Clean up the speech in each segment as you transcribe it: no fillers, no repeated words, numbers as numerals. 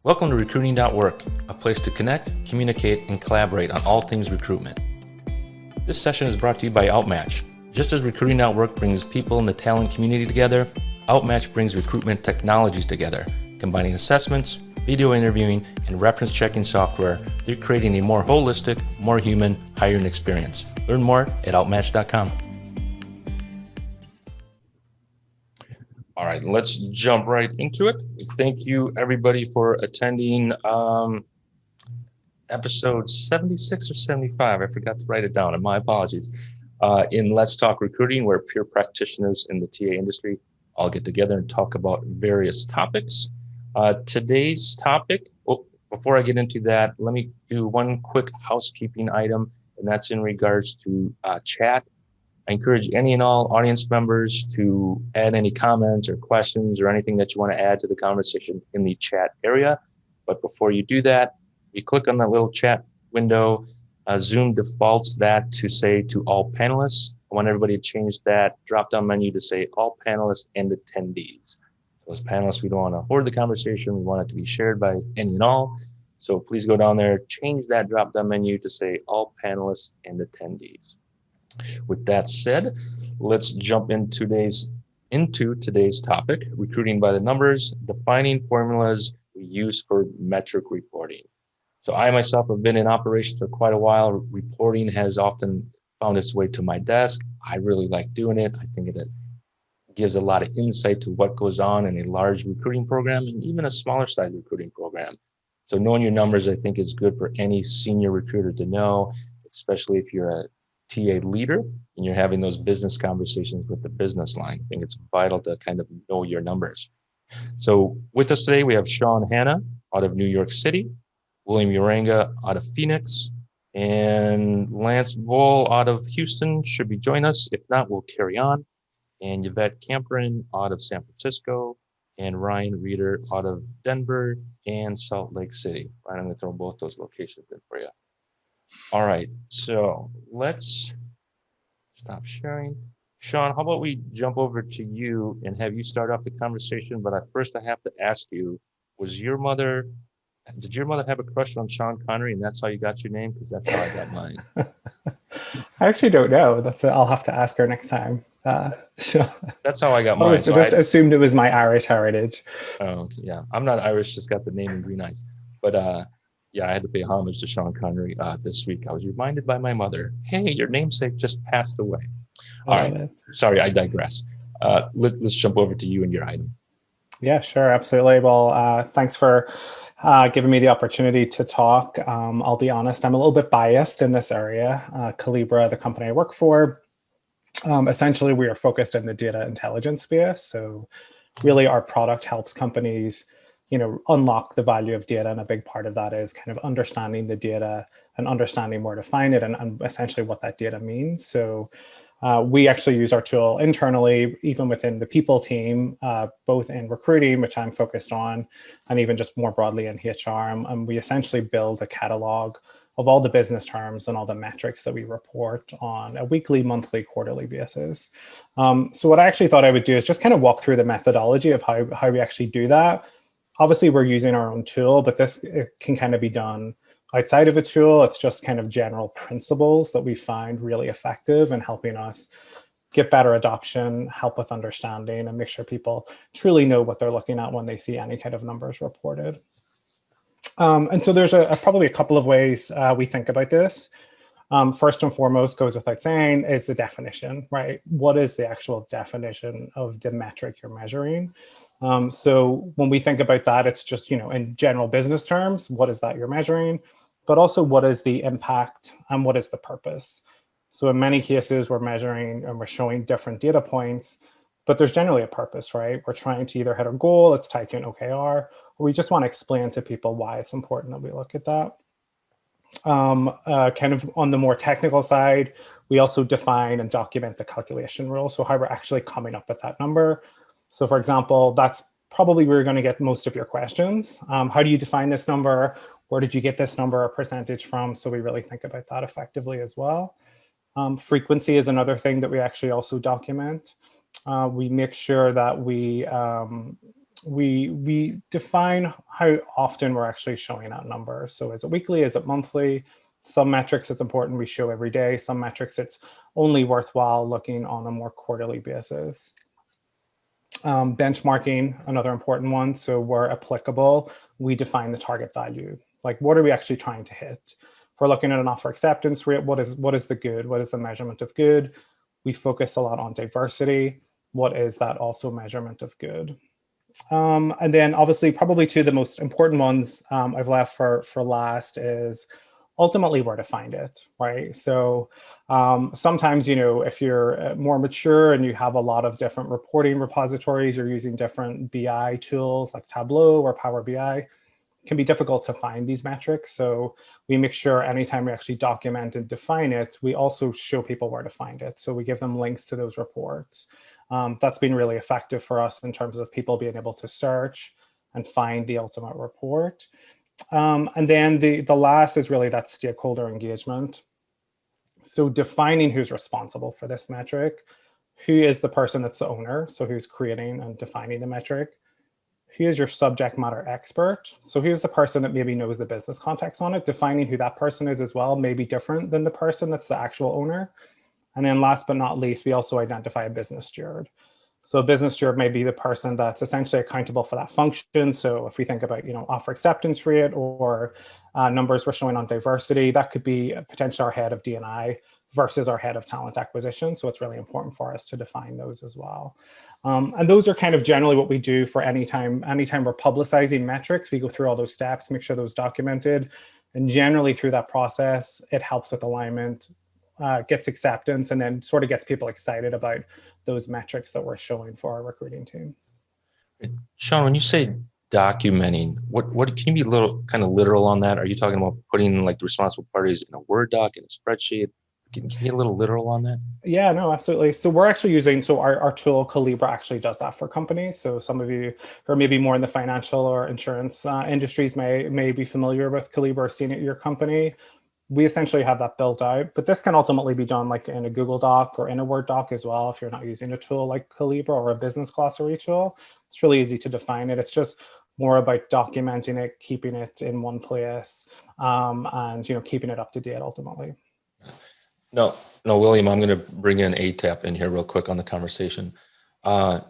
Welcome to Recruiting.work, a place to connect, communicate, and collaborate on all things recruitment. This session is brought to you by Outmatch. Just as Recruiting.work brings people in the talent community together, Outmatch brings recruitment technologies together, combining assessments, video interviewing, and reference checking software. They're creating a more holistic, more human hiring experience. Learn more at outmatch.com. All right, let's jump right into it. Thank you, everybody, for attending episode 76 or 75. I forgot to write it down, and my apologies. In Let's Talk Recruiting, where peer practitioners in the TA industry all get together and talk about various topics. Today's topic, before I get into that, let me do one quick housekeeping item, and that's in regards to chat. I encourage any and all audience members to add any comments or questions or anything that you want to add to the conversation in the chat area. But before you do that, you click on that little chat window. Zoom defaults that to say to all panelists. I want everybody to change that drop-down menu to say all panelists and attendees. So as panelists, we don't want to hoard the conversation. We want it to be shared by any and all. So please go down there, change that drop-down menu to say all panelists and attendees. With that said, let's jump into today's topic, recruiting by the numbers, defining formulas we use for metric reporting. So I myself have been in operations for quite a while. Reporting has often found its way to my desk. I really like doing it. I think it gives a lot of insight to what goes on in a large recruiting program and even a smaller size recruiting program. So knowing your numbers, I think, is good for any senior recruiter to know, especially if you're a TA leader and you're having those business conversations with the business line. I think it's vital to kind of know your numbers. So with us today, we have Sean Hanna out of New York City, William Uranga out of Phoenix, and Lance Bull out of Houston should be joining us. If not, we'll carry on. And Yvette Camperin out of San Francisco, and Ryan Reeder out of Denver and Salt Lake City. Ryan, I'm going to throw both those locations in for you. All right, so let's stop sharing. Sean, how about we jump over to you and have you start off the conversation? But first I have to ask you, did your mother have a crush on Sean Connery and that's how you got your name? Because that's how I got mine. I actually don't know. I'll have to ask her next time. So that's how I got mine. So just assumed it was my Irish heritage. Oh, yeah. I'm not Irish, just got the name and green eyes. But yeah, I had to pay homage to Sean Connery this week. I was reminded by my mother, hey, your namesake just passed away. All right. Sorry, I digress. Let's jump over to you and your item. Yeah, sure. Absolutely. Well, thanks for giving me the opportunity to talk. I'll be honest, I'm a little bit biased in this area. Calibra, the company I work for, essentially we are focused in the data intelligence space. So really our product helps companies unlock the value of data. And a big part of that is kind of understanding the data and understanding where to find it and essentially what that data means. So we actually use our tool internally, even within the people team, both in recruiting, which I'm focused on, and even just more broadly in HR. And we essentially build a catalog of all the business terms and all the metrics that we report on a weekly, monthly, quarterly basis. So what I actually thought I would do is just kind of walk through the methodology of how we actually do that. Obviously, we're using our own tool, but it can kind of be done outside of a tool. It's just kind of general principles that we find really effective in helping us get better adoption, help with understanding, and make sure people truly know what they're looking at when they see any kind of numbers reported. And so there's probably a couple of ways we think about this. First and foremost, goes without saying, is the definition, right? What is the actual definition of the metric you're measuring? So when we think about that, it's just, in general business terms, what is that you're measuring? But also what is the impact and what is the purpose? So in many cases, we're measuring and we're showing different data points, but there's generally a purpose, right? We're trying to either hit a goal, it's tied to an OKR, or we just want to explain to people why it's important that we look at that. Kind of on the more technical side, we also define and document the calculation rule. So how we're actually coming up with that number. So for example, that's probably where you're going to get most of your questions. How do you define this number? Where did you get this number or percentage from? So we really think about that effectively as well. Frequency is another thing that we actually also document. We make sure that we we define how often we're actually showing that number. So is it weekly? Is it monthly? Some metrics it's important we show every day. Some metrics it's only worthwhile looking on a more quarterly basis. Benchmarking, another important one. So where applicable, we define the target value. Like what are we actually trying to hit? If we're looking at an offer acceptance rate, what is the good? What is the measurement of good? We focus a lot on diversity. What is that also measurement of good? And then obviously probably two of the most important ones I've left for last is ultimately where to find it, right? So sometimes, if you're more mature and you have a lot of different reporting repositories, you're using different BI tools like Tableau or Power BI, it can be difficult to find these metrics. So we make sure anytime we actually document and define it, we also show people where to find it. So we give them links to those reports. That's been really effective for us in terms of people being able to search and find the ultimate report. And then the last is really that stakeholder engagement. So defining who's responsible for this metric, who is the person that's the owner, so who's creating and defining the metric, who is your subject matter expert, so who's the person that maybe knows the business context on it, defining who that person is as well may be different than the person that's the actual owner. And then last but not least, we also identify a business steward. So a business steward may be the person that's essentially accountable for that function. So if we think about, offer acceptance rate or numbers we're showing on diversity, that could be potentially our head of D&I versus our head of talent acquisition. So it's really important for us to define those as well. And those are kind of generally what we do for anytime we're publicizing metrics. We go through all those steps, make sure those documented. And generally through that process, it helps with alignment, gets acceptance, and then sort of gets people excited about those metrics that we're showing for our recruiting team. Sean, when you say documenting, what can you be a little kind of literal on that? Are you talking about putting like the responsible parties in a Word doc, in a spreadsheet? Can you get a little literal on that? Yeah, no, absolutely. So we're actually using, so our tool Calibra actually does that for companies. So some of you who are maybe more in the financial or insurance industries may be familiar with Calibra or seen it at your company. We essentially have that built out, but this can ultimately be done like in a Google Doc or in a Word doc as well. If you're not using a tool like Calibra or a business glossary tool, it's really easy to define it. It's just more about documenting it, keeping it in one place, and keeping it up to date ultimately. No, William, I'm going to bring in ATAP in here real quick on the conversation. To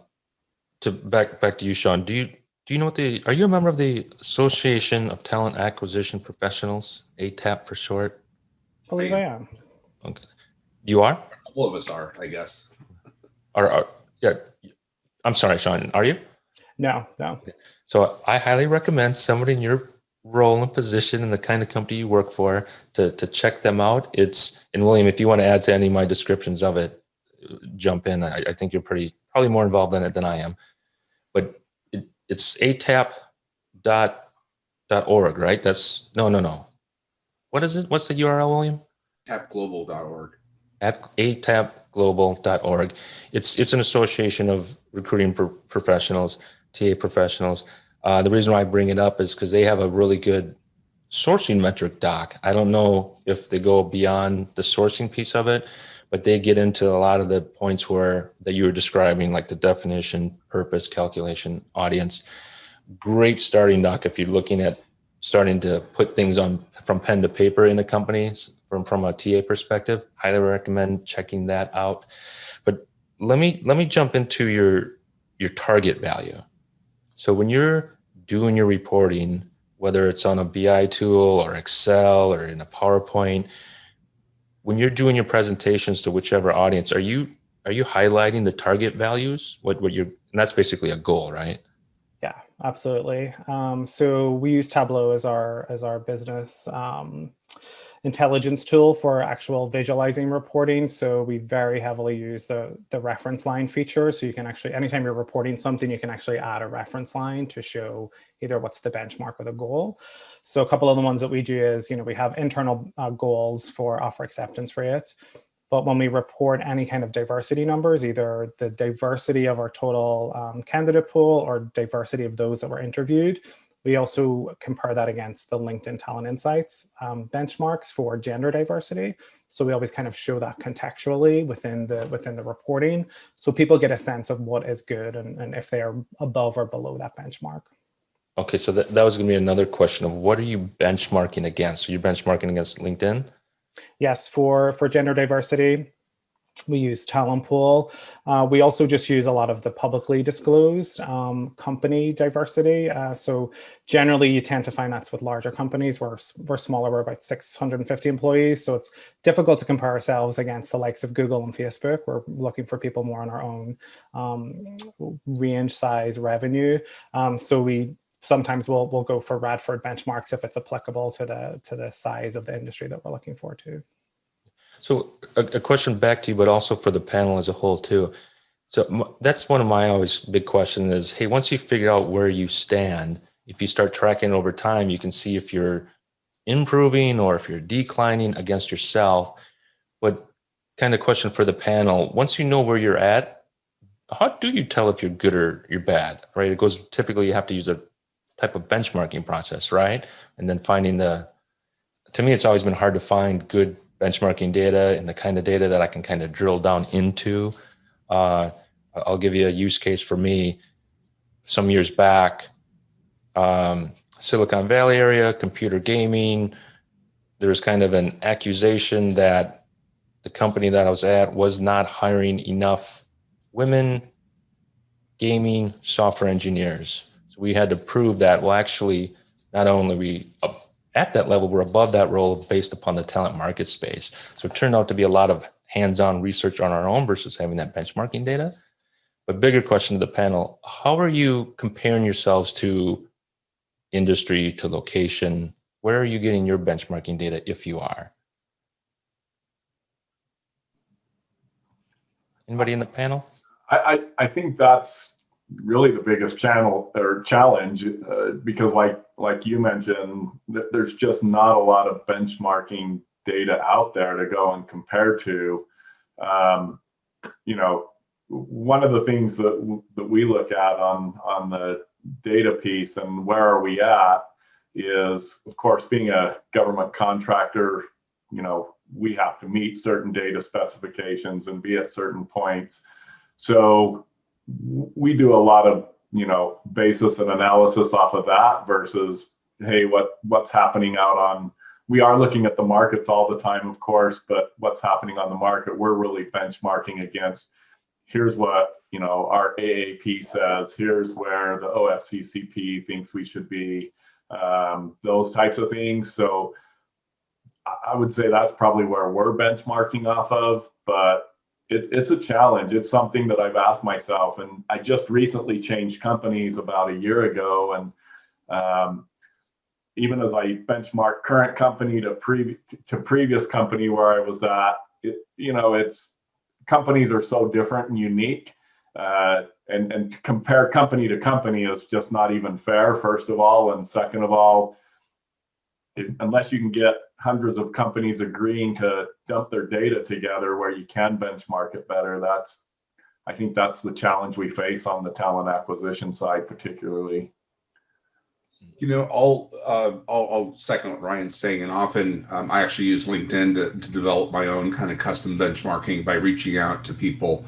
back to you, Sean. Do you know are you a member of the Association of Talent Acquisition Professionals, ATAP for short? I believe I am. Okay. You are? A couple of us are, I guess. Yeah. I'm sorry, Sean. Are you? No. So I highly recommend somebody in your role and position and the kind of company you work for to check them out. And William, if you want to add to any of my descriptions of it, jump in. I think you're probably more involved in it than I am. But it's atap.org, right? That's no. What is it? What's the URL, William? Tapglobal.org. At atapglobal.org. It's an association of recruiting professionals, TA professionals. The reason why I bring it up is because they have a really good sourcing metric doc. I don't know if they go beyond the sourcing piece of it, but they get into a lot of the points that you were describing, like the definition, purpose, calculation, audience. Great starting doc if you're looking at starting to put things on from pen to paper in a company from a TA perspective. Highly recommend checking that out. But let me jump into your target value. So when you're doing your reporting, whether it's on a BI tool or Excel or in a PowerPoint, when you're doing your presentations to whichever audience, are you highlighting the target values? And that's basically a goal, right? Yeah, absolutely. So we use Tableau as our business intelligence tool for actual visualizing reporting. So we very heavily use the reference line feature. So you can actually, anytime you're reporting something, you can actually add a reference line to show either what's the benchmark or the goal. So a couple of the ones that we do is, we have internal goals for offer acceptance rate. But when we report any kind of diversity numbers, either the diversity of our total candidate pool or diversity of those that were interviewed, We also compare that against the LinkedIn Talent Insights benchmarks for gender diversity. So we always kind of show that contextually within the reporting, so people get a sense of what is good and if they are above or below that benchmark. Okay, so that was going to be another question of what are you benchmarking against? So you're benchmarking against LinkedIn? Yes, for gender diversity, we use Talent Pool. We also just use a lot of the publicly disclosed company diversity. So generally, you tend to find that's with larger companies. We're smaller, we're about 650 employees. So it's difficult to compare ourselves against the likes of Google and Facebook. We're looking for people more on our own range, size, revenue. So we sometimes we'll go for Radford benchmarks if it's applicable to the size of the industry that we're looking for too. So a question back to you, but also for the panel as a whole too. So that's one of my always big questions is, hey, once you figure out where you stand, if you start tracking over time, you can see if you're improving or if you're declining against yourself. But kind of question for the panel, once you know where you're at, how do you tell if you're good or you're bad, right? It goes, typically you have to use a type of benchmarking process, right? And then to me, it's always been hard to find good benchmarking data and the kind of data that I can kind of drill down into. I'll give you a use case for me. Some years back, Silicon Valley area, computer gaming, there's kind of an accusation that the company that I was at was not hiring enough women gaming software engineers. So we had to prove that, well, actually, not only we at that level, we're above that role based upon the talent market space. So it turned out to be a lot of hands-on research on our own versus having that benchmarking data. But bigger question to the panel, how are you comparing yourselves to industry, to location? Where are you getting your benchmarking data if you are? Anybody in the panel? I think that's really the biggest channel or challenge because like you mentioned, there's just not a lot of benchmarking data out there to go and compare to. You know, one of the things that we look at on the data piece and where are we at is, of course, being a government contractor, you know, we have to meet certain data specifications and be at certain points. So we do a lot of, you know, basis and analysis off of that versus, hey, what's happening out on, we are looking at the markets all the time, of course, but what's happening on the market, we're really benchmarking against, here's what, you know, our AAP says, here's where the OFCCP thinks we should be, those types of things. So I would say that's probably where we're benchmarking off of, but it's a challenge. It's something that I've asked myself, and I just recently changed companies about a year ago. And even as I benchmark current company to previous company where I was at, you know, it's companies are so different and unique. And compare company to company is just not even fair, first of all. And second of all, unless you can get hundreds of companies agreeing to dump their data together where you can benchmark it better, I think that's the challenge we face on the talent acquisition side, particularly. You know, I'll second what Ryan's saying, and often I actually use LinkedIn to develop my own kind of custom benchmarking by reaching out to people.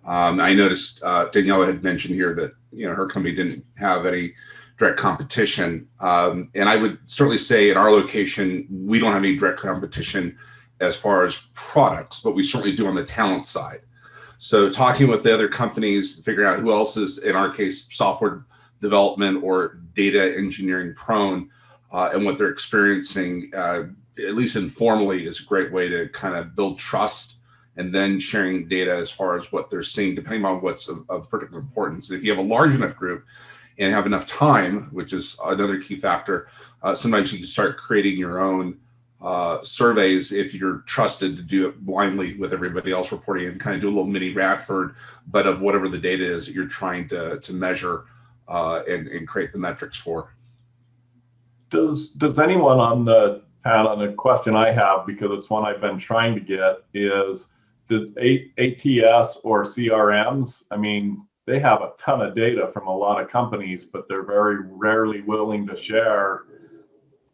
I noticed Daniela had mentioned here that, you know, her company didn't have any direct competition. And I would certainly say in our location, we don't have any direct competition as far as products, but we certainly do on the talent side. So talking with the other companies, figuring out who else is, in our case, software development or data engineering prone, and what they're experiencing, at least informally, is a great way to kind of build trust, and then sharing data as far as what they're seeing, depending on what's of particular importance. If you have a large enough group and have enough time, which is another key factor, sometimes you can start creating your own surveys if you're trusted to do it blindly with everybody else reporting, and kind of do a little mini Radford, but of whatever the data is that you're trying to measure and create the metrics for. Does anyone on the panel, and a question I have, because it's one I've been trying to get, is does ATS or CRMs, I mean, they have a ton of data from a lot of companies, but they're very rarely willing to share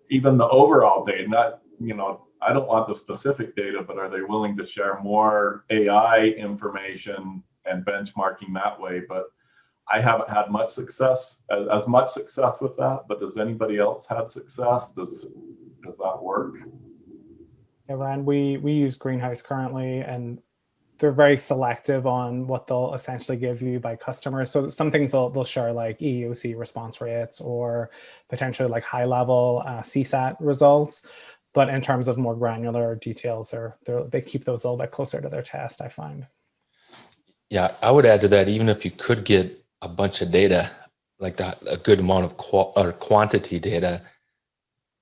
even the overall data. Not, I don't want the specific data, but are they willing to share more AI information and benchmarking that way? But I haven't had much success, as much success with that. But does anybody else have success? Does that work? Yeah, Ryan, we use Greenhouse currently, and they're very selective on what they'll essentially give you by customers. So some things they'll share like EOC response rates or potentially like high level CSAT results. But in terms of more granular details, they keep those a little bit closer to their chest, I find. Yeah, I would add to that, even if you could get a bunch of data, like a good amount of quantity data,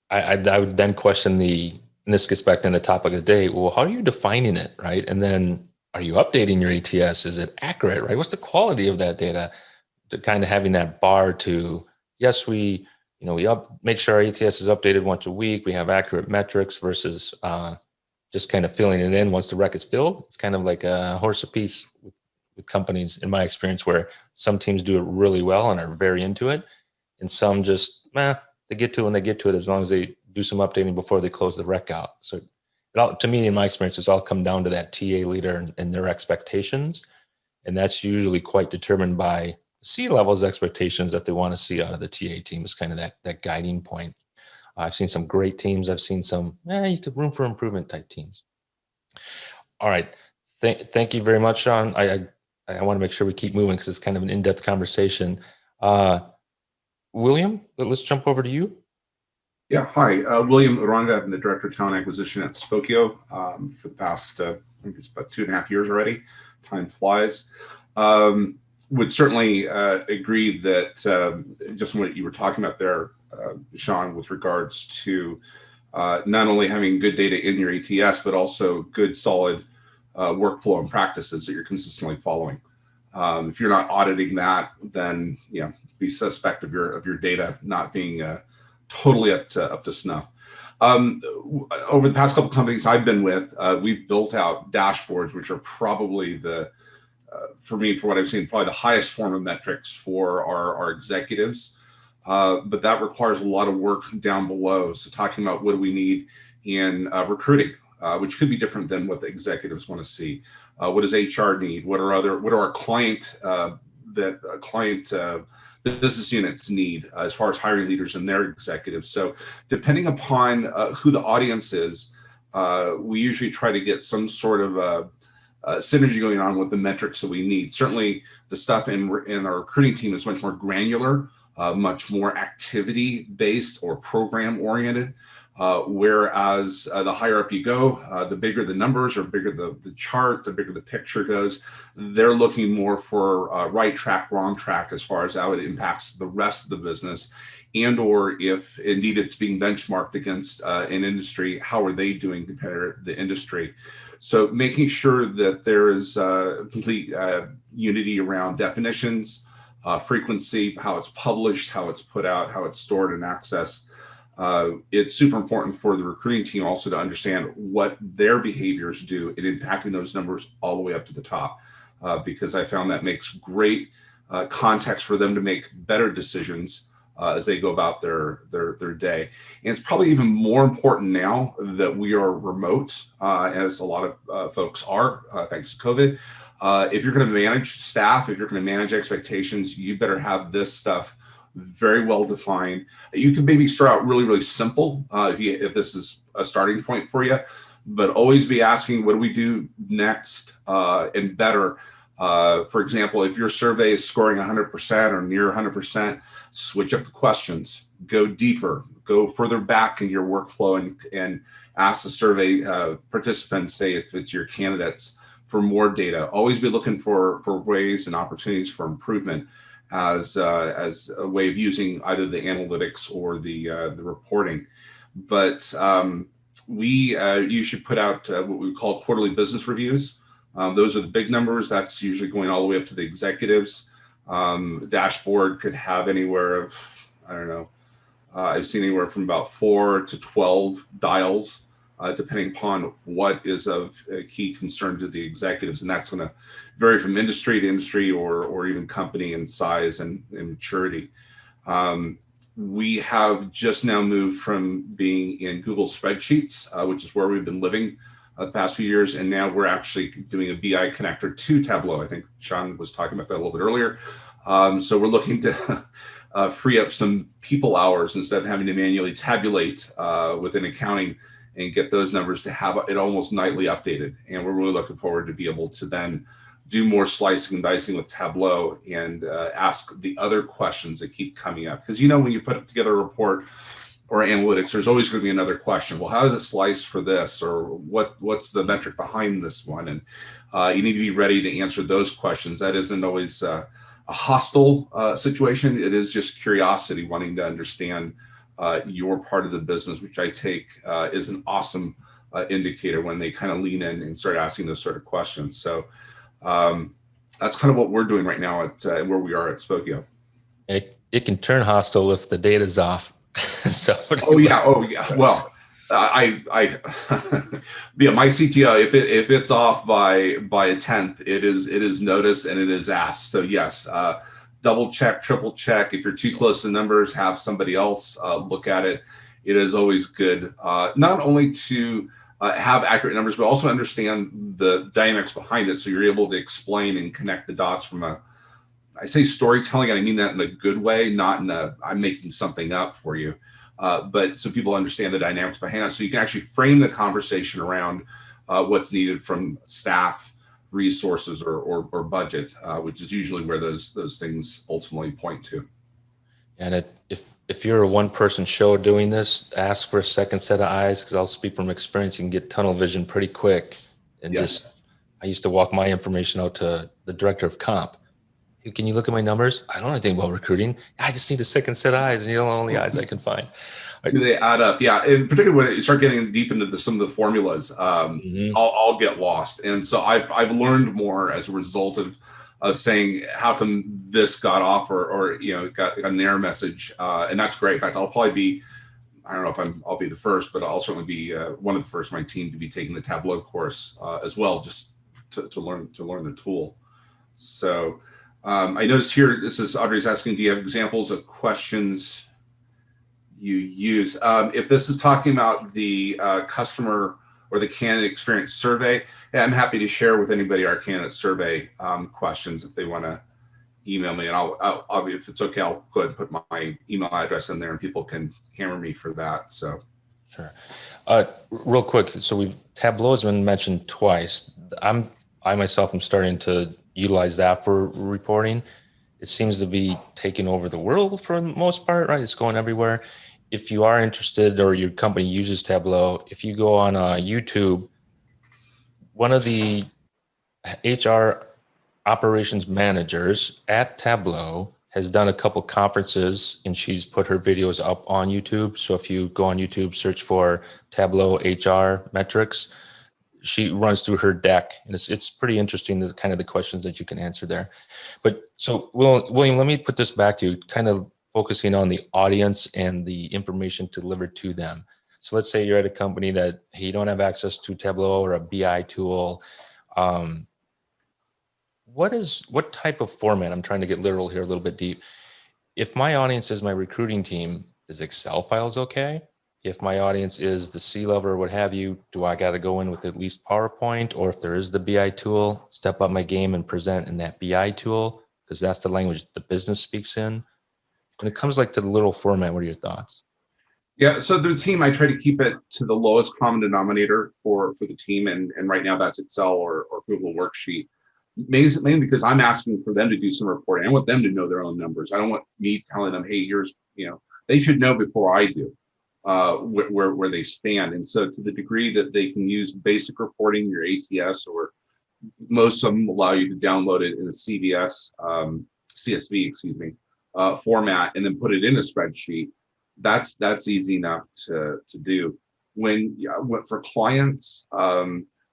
I would then question and this gets back to the topic of the day, well, how are you defining it, right? And then are you updating your ATS? Is it accurate, right? What's the quality of that data? To kind of having that bar to, yes, we make sure our ATS is updated once a week. We have accurate metrics versus just kind of filling it in once the rec is filled. It's kind of like a horse apiece with companies, in my experience, where some teams do it really well and are very into it, and some just, they get to it when they get to it, as long as they do some updating before they close the rec out. So to me, in my experience, it's all come down to that TA leader and their expectations. And that's usually quite determined by C-level's expectations that they want to see out of the TA team, is kind of that guiding point. I've seen some great teams. I've seen some, you could room for improvement type teams. All right. Thank you very much, Sean. I want to make sure we keep moving because it's kind of an in-depth conversation. William, let's jump over to you. Yeah, hi, William Uranga. I'm the Director of Talent Acquisition at Spokio for the past, I think it's about 2.5 years already. Time flies. Would certainly agree that just what you were talking about there, Sean, with regards to not only having good data in your ATS, but also good, solid workflow and practices that you're consistently following. If you're not auditing that, then be suspect of your data not being totally up to snuff. Over the past couple of companies I've been with, we've built out dashboards, which are probably for me, for what I've seen, probably the highest form of metrics for our executives. But that requires a lot of work down below. So talking about what do we need in recruiting, which could be different than what the executives want to see. What does HR need? What are our client the business units need as far as hiring leaders and their executives? So depending upon who the audience is, we usually try to get some sort of synergy going on with the metrics that we need. Certainly the stuff in our recruiting team is much more granular, much more activity based or program oriented. Whereas the higher up you go, the bigger the numbers or bigger the chart, the bigger the picture goes. They're looking more for right track, wrong track as far as how it impacts the rest of the business, and or if indeed it's being benchmarked against an industry, how are they doing compared to the industry? So making sure that there is complete unity around definitions, frequency, how it's published, how it's put out, how it's stored and accessed. It's super important for the recruiting team also to understand what their behaviors do in impacting those numbers all the way up to the top, because I found that makes great context for them to make better decisions as they go about their day. And it's probably even more important now that we are remote, as a lot of folks are, thanks to COVID. If you're going to manage staff, if you're going to manage expectations, you better have this stuff very well defined. You can maybe start out really, really simple if this is a starting point for you, but always be asking, what do we do next and better? For example, if your survey is scoring 100% or near 100%, switch up the questions, go deeper, go further back in your workflow and ask the survey participants, say if it's your candidates, for more data. Always be looking for ways and opportunities for improvement as a way of using either the analytics or the reporting. But you should put out what we call quarterly business reviews. Those are the big numbers. That's usually going all the way up to the executives. Dashboard could have anywhere of, I don't know, I've seen anywhere from about 4 to 12 dials depending upon what is of key concern to the executives. And that's going to vary from industry to industry or even company in size and maturity. We have just now moved from being in Google Spreadsheets, which is where we've been living the past few years. And now we're actually doing a BI connector to Tableau. I think Sean was talking about that a little bit earlier. So we're looking to free up some people hours instead of having to manually tabulate within accounting and get those numbers to have it almost nightly updated. And we're really looking forward to be able to then do more slicing and dicing with Tableau and ask the other questions that keep coming up. Because when you put together a report or analytics, there's always going to be another question. Well, how does it slice for this? Or what's the metric behind this one? And you need to be ready to answer those questions. That isn't always a hostile situation. It is just curiosity, wanting to understand your part of the business, which I take is an awesome indicator when they kind of lean in and start asking those sort of questions. So that's kind of what we're doing right now at where we are at Spokio. It can turn hostile if the data's off. So, oh yeah. Well, yeah, my CTO, if it's off by a tenth, it is noticed and it is asked. So yes, double check, triple check. If you're too close to numbers, have somebody else look at it. It is always good, not only to have accurate numbers, but also understand the dynamics behind it. So you're able to explain and connect the dots from I say storytelling, and I mean that in a good way, not in I'm making something up for you, but so people understand the dynamics behind it. So you can actually frame the conversation around what's needed from staff, resources, or budget, which is usually where those things ultimately point to. And if you're a one-person show doing this, ask for a second set of eyes, because I'll speak from experience. You can get tunnel vision pretty quick. And I used to walk my information out to the director of comp. Hey, can you look at my numbers? I don't know anything about recruiting. I just need a second set of eyes, and you're the only eyes I can find. They add up, yeah. And particularly when you start getting deep into some of the formulas, I'll get lost. And so I've learned more as a result of saying, how come this got off or got an error message, and that's great. In fact, I'll probably be, I don't know if I'll be the first, but I'll certainly be one of the first in my team to be taking the Tableau course as well, just to learn the tool. So I noticed here, this is Audrey's asking, do you have examples of questions you use? If this is talking about the customer or the candidate experience survey, I'm happy to share with anybody our candidate survey questions if they want to email me, and I'll if it's okay, I'll go ahead and put my email address in there and people can hammer me for that. So sure. Real quick, so Tableau has been mentioned twice. I myself am starting to utilize that for reporting. It seems to be taking over the world for the most part, right? It's going everywhere. If you are interested or your company uses Tableau, if you go on YouTube, one of the HR operations managers at Tableau has done a couple conferences, and she's put her videos up on YouTube. So if you go on YouTube, search for Tableau HR metrics, she runs through her deck, and it's pretty interesting, the kind of the questions that you can answer there. But so William, let me put this back to you, kind of focusing on the audience and the information delivered to them. So let's say you're at a company that, hey, you don't have access to Tableau or a BI tool. What type of format? I'm trying to get literal here, a little bit deep. If my audience is my recruiting team, is Excel files okay? If my audience is the C-level or what have you, do I got to go in with at least PowerPoint? Or if there is the BI tool, step up my game and present in that BI tool, because that's the language the business speaks in. When it comes to the little format, what are your thoughts? Yeah, so the team, I try to keep it to the lowest common denominator for the team. And right now that's Excel or Google Worksheet. Mainly because I'm asking for them to do some reporting. I want them to know their own numbers. I don't want me telling them, hey, they should know before I do where they stand. And so to the degree that they can use basic reporting, your ATS, or most of them allow you to download it in a CSV, format, and then put it in a spreadsheet. That's easy enough to do. For clients,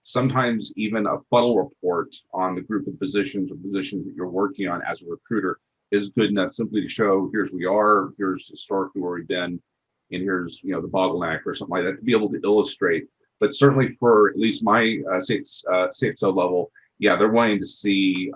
sometimes even a funnel report on the group of positions that you're working on as a recruiter is good enough, simply to show, here's we are, here's historically where we've been, and here's the bottleneck or something like that, to be able to illustrate But certainly for at least my CXO level, yeah, they're wanting to see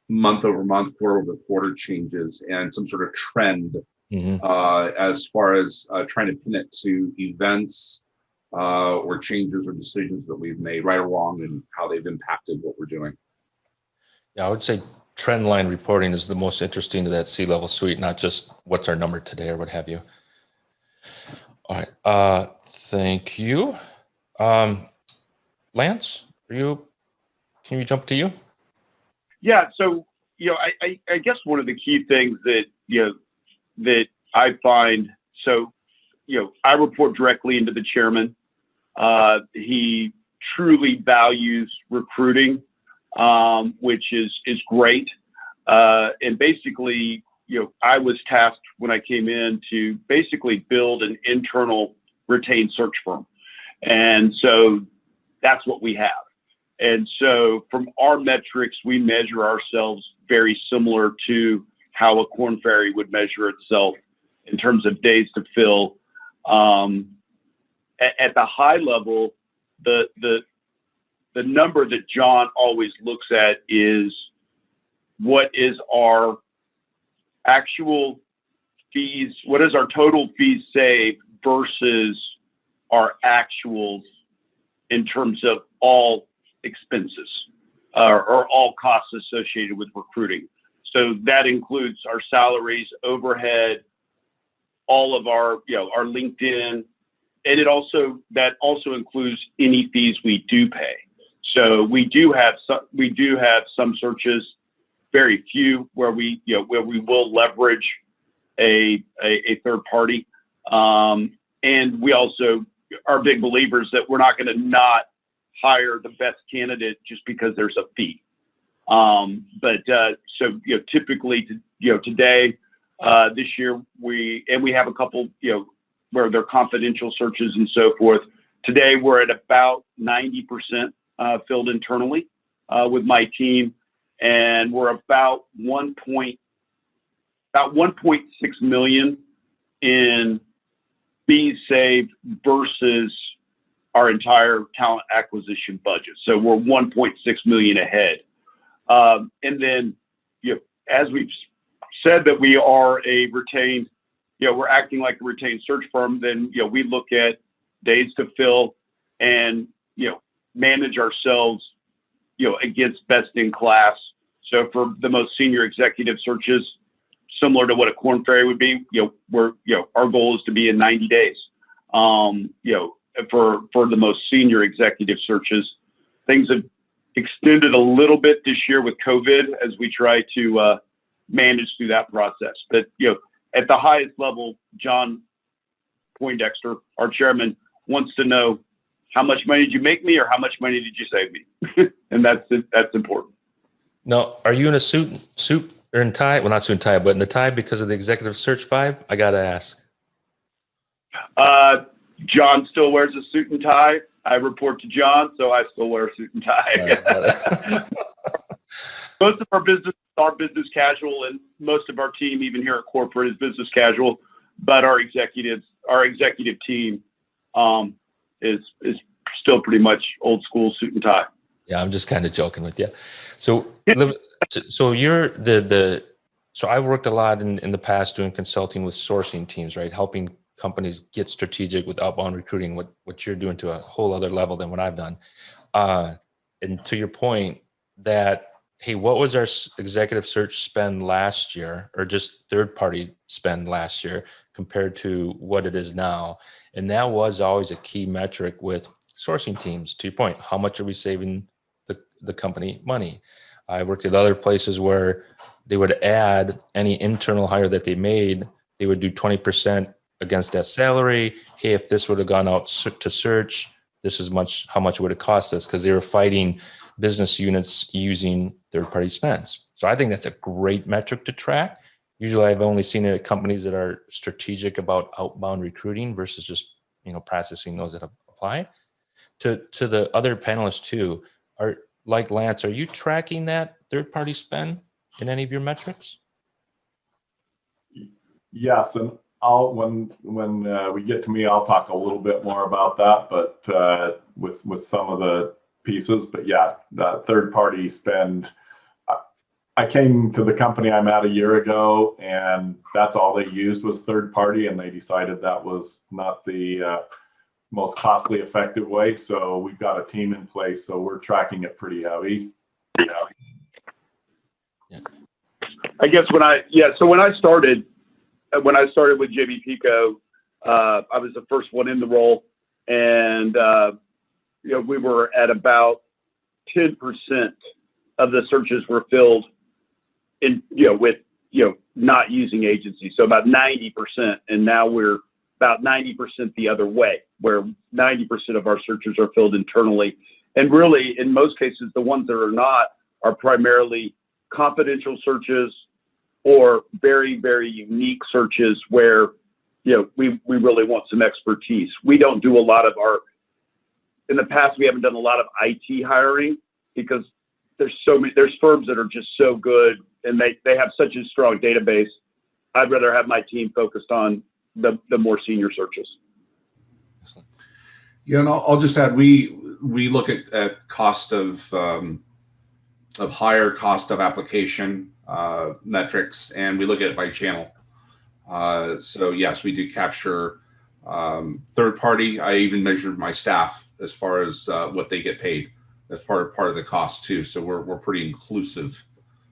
month over month, quarter over quarter changes and some sort of trend as far as trying to pin it to events or changes or decisions that we've made, right or wrong, and how they've impacted what we're doing. Yeah, I would say trend line reporting is the most interesting to that C-level suite, not just what's our number today or what have you. All right. Thank you. Lance, can we jump to you? Yeah. So, I guess one of the key things that, that I find, so, I report directly into the chairman. He truly values recruiting, which is great. And basically, I was tasked when I came in to basically build an internal retained search firm. And so that's what we have. And so from our metrics, we measure ourselves very similar to how a Korn Ferry would measure itself in terms of days to fill. At the high level, the number that John always looks at is what is our actual fees, what is our total fees saved versus our actuals in terms of all expenses or all costs associated with recruiting. So that includes our salaries, overhead, all of our, our LinkedIn, and that also includes any fees we do pay. So we do have some searches, very few, where we will leverage a third party, and we also are big believers that we're not going to not hire the best candidate just because there's a fee. So typically today, this year we have a couple where they're confidential searches and so forth. Today we're at about 90% filled internally with my team, and we're about 1.6 million in fees saved versus our entire talent acquisition budget. So we're 1.6 million ahead. And then, as we've said that we are a retained, we're acting like a retained search firm, then, we look at days to fill and, manage ourselves, against best in class. So for the most senior executive searches, similar to what a Korn Ferry would be, our goal is to be in 90 days. For the most senior executive searches, things have extended a little bit this year with COVID as we try to manage through that process. But at the highest level, John Poindexter, our chairman, wants to know, how much money did you make me, or how much money did you save me? And that's important. Now, are you in a suit or in tie? Well, not suit and tie, but in the tie because of the executive search vibe? I got to ask. John still wears a suit and tie. I report to John, so I still wear a suit and tie. Most of our business are business casual, and most of our team, even here at corporate, is business casual. But our executive team is still pretty much old school suit and tie. Yeah, I'm just kind of joking with you. So, you're so I've worked a lot in the past doing consulting with sourcing teams, right? Helping companies get strategic with outbound recruiting, what you're doing to a whole other level than what I've done. And to your point that, hey, what was our executive search spend last year, or just third party spend last year compared to what it is now? And that was always a key metric with sourcing teams. To your point, how much are we saving the company money? I worked at other places where they would add any internal hire that they made, they would do 20% against that salary. Hey, if this would have gone out to search, this is how much would it cost us? Because they were fighting business units using third-party spends. So I think that's a great metric to track. Usually I've only seen it at companies that are strategic about outbound recruiting versus just, processing those that apply. To the other panelists too, like Lance, are you tracking that third-party spend in any of your metrics? Yes, and I'll when we get to me, I'll talk a little bit more about that, but with some of the pieces. But yeah, that third party spend. I came to the company I'm at a year ago, and that's all they used was third party, and they decided that was not the most costly effective way. So we've got a team in place, so we're tracking it pretty heavy. Yeah. I guess when I started with JB Pico, I was the first one in the role, and we were at about 10% of the searches were filled in with not using agencies, so about 90%, and now we're about 90% the other way, where 90% of our searches are filled internally, and really in most cases the ones that are not are primarily confidential searches or very, very unique searches where we really want some expertise. We don't do a lot of in the past we haven't done a lot of IT hiring because there's firms that are just so good and they have such a strong database. I'd rather have my team focused on the more senior searches. Yeah, and I'll just add, we look at cost of hire, cost of application metrics, and we look at it by channel. So yes, we do capture third party. I even measured my staff as far as what they get paid as part of the cost too. So we're pretty inclusive.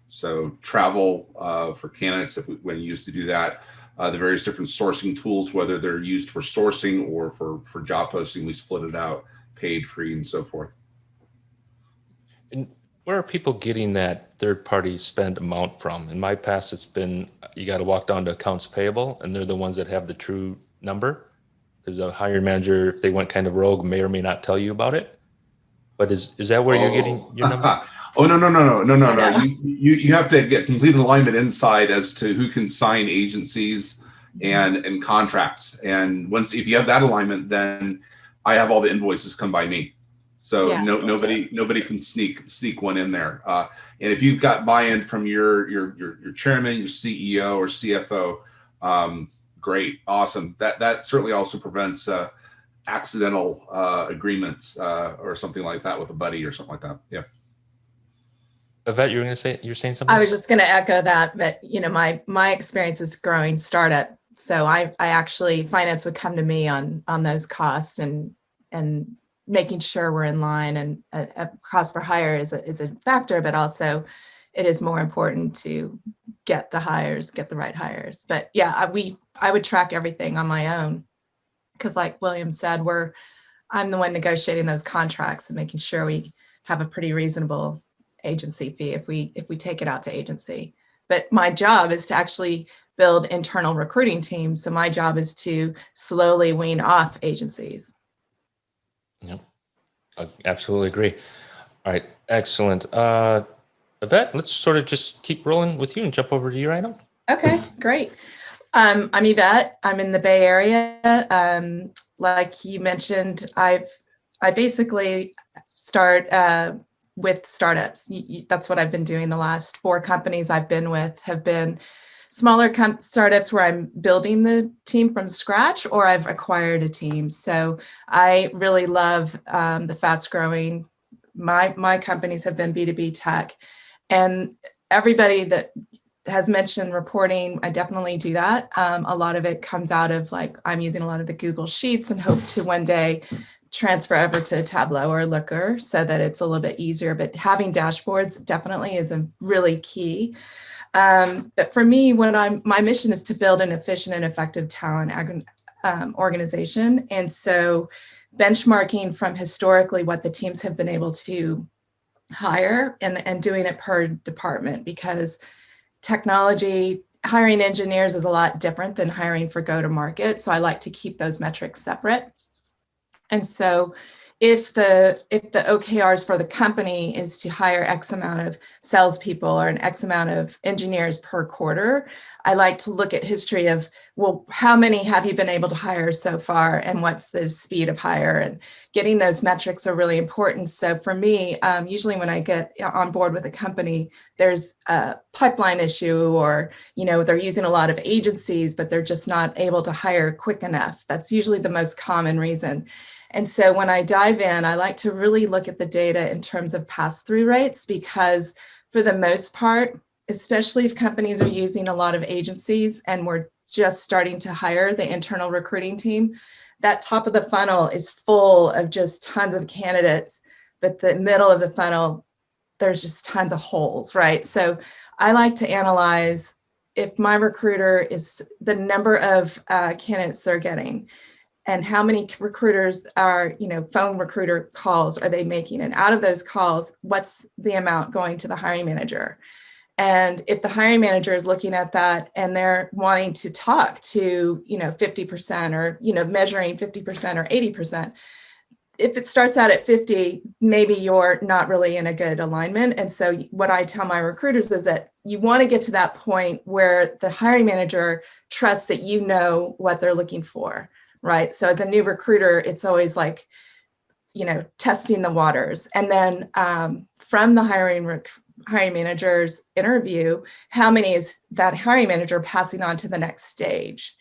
So travel for candidates, when you used to do that, the various different sourcing tools, whether they're used for sourcing or for job posting, we split it out, paid, free, and so forth. And where are people getting that third-party spend amount from? In my past, it's been you got to walk down to accounts payable, and they're the ones that have the true number, because the hiring manager, if they went kind of rogue, may or may not tell you about it. But is that where you're getting your number? Oh, no. You have to get complete alignment inside as to who can sign agencies and contracts. And if you have that alignment, then I have all the invoices come by me. So nobody can sneak one in there. And if you've got buy-in from your chairman, your CEO or CFO, great, awesome. That certainly also prevents accidental agreements or something like that with a buddy or something like that. Yeah. Yvette, you're saying something? I was just going to echo that, but my experience is growing startup. So I actually, finance would come to me on those costs and making sure we're in line, and a cost per hire is a factor, but also it is more important to get the right hires. But yeah, I would track everything on my own, because like William said, I'm the one negotiating those contracts and making sure we have a pretty reasonable agency fee if we take it out to agency. But my job is to actually build internal recruiting teams. So my job is to slowly wean off agencies. Yep, I absolutely agree. All right, excellent. Yvette, let's sort of just keep rolling with you and jump over to your item. Okay, great. I'm Yvette. I'm in the Bay Area. Like you mentioned, I basically start with startups. That's what I've been doing. The last 4 companies I've been with have been smaller startups where I'm building the team from scratch, or I've acquired a team. So I really love the fast growing. My companies have been B2B tech, and everybody that has mentioned reporting, I definitely do that. A lot of it comes out of I'm using a lot of the Google Sheets and hope to one day transfer over to Tableau or Looker so that it's a little bit easier. But having dashboards definitely is a really key. But for me, my mission is to build an efficient and effective talent organization. And so benchmarking from historically what the teams have been able to hire and doing it per department, because technology, hiring engineers is a lot different than hiring for go-to-market. So I like to keep those metrics separate. And so if the OKRs for the company is to hire X amount of salespeople or an X amount of engineers per quarter, I like to look at history of, well, how many have you been able to hire so far, and what's the speed of hire, and getting those metrics are really important. So for me, usually when I get on board with a company, there's a pipeline issue, or, you know, they're using a lot of agencies, but they're just not able to hire quick enough. That's usually the most common reason. And so when I dive in, I like to really look at the data in terms of pass-through rates, because for the most part, especially if companies are using a lot of agencies and we're just starting to hire the internal recruiting team, that top of the funnel is full of just tons of candidates, but the middle of the funnel, there's just tons of holes, right? So I like to analyze if my recruiter is the number of candidates they're getting, and how many recruiters are, you know, phone recruiter calls are they making? And out of those calls, what's the amount going to the hiring manager? And if the hiring manager is looking at that and they're wanting to talk to, you know, 50%, or, you know, measuring 50% or 80%, if it starts out at 50, maybe you're not really in a good alignment. And so what I tell my recruiters is that you want to get to that point where the hiring manager trusts that you know what they're looking for, right? So as a new recruiter, it's always like, you know, testing the waters. And then from the hiring manager's interview, how many is that hiring manager passing on to the next stage?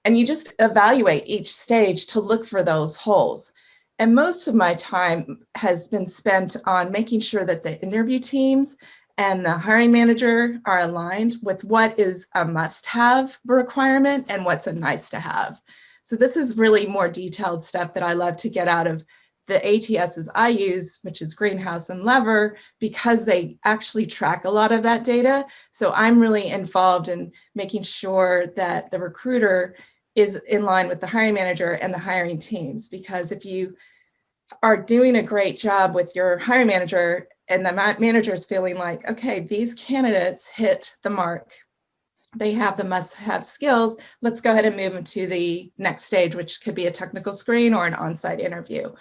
And you just evaluate each stage to look for those holes. And most of my time has been spent on making sure that the interview teams and the hiring manager are aligned with what is a must-have requirement and what's a nice-to-have. So this is really more detailed stuff that I love to get out of the ATSs I use, which is Greenhouse and Lever, because they actually track a lot of that data. So I'm really involved in making sure that the recruiter is in line with the hiring manager and the hiring teams. Because if you are doing a great job with your hiring manager and the manager is feeling like, okay, these candidates hit the mark, they have the must-have skills, let's go ahead and move them to the next stage, which could be a technical screen or an on-site interview.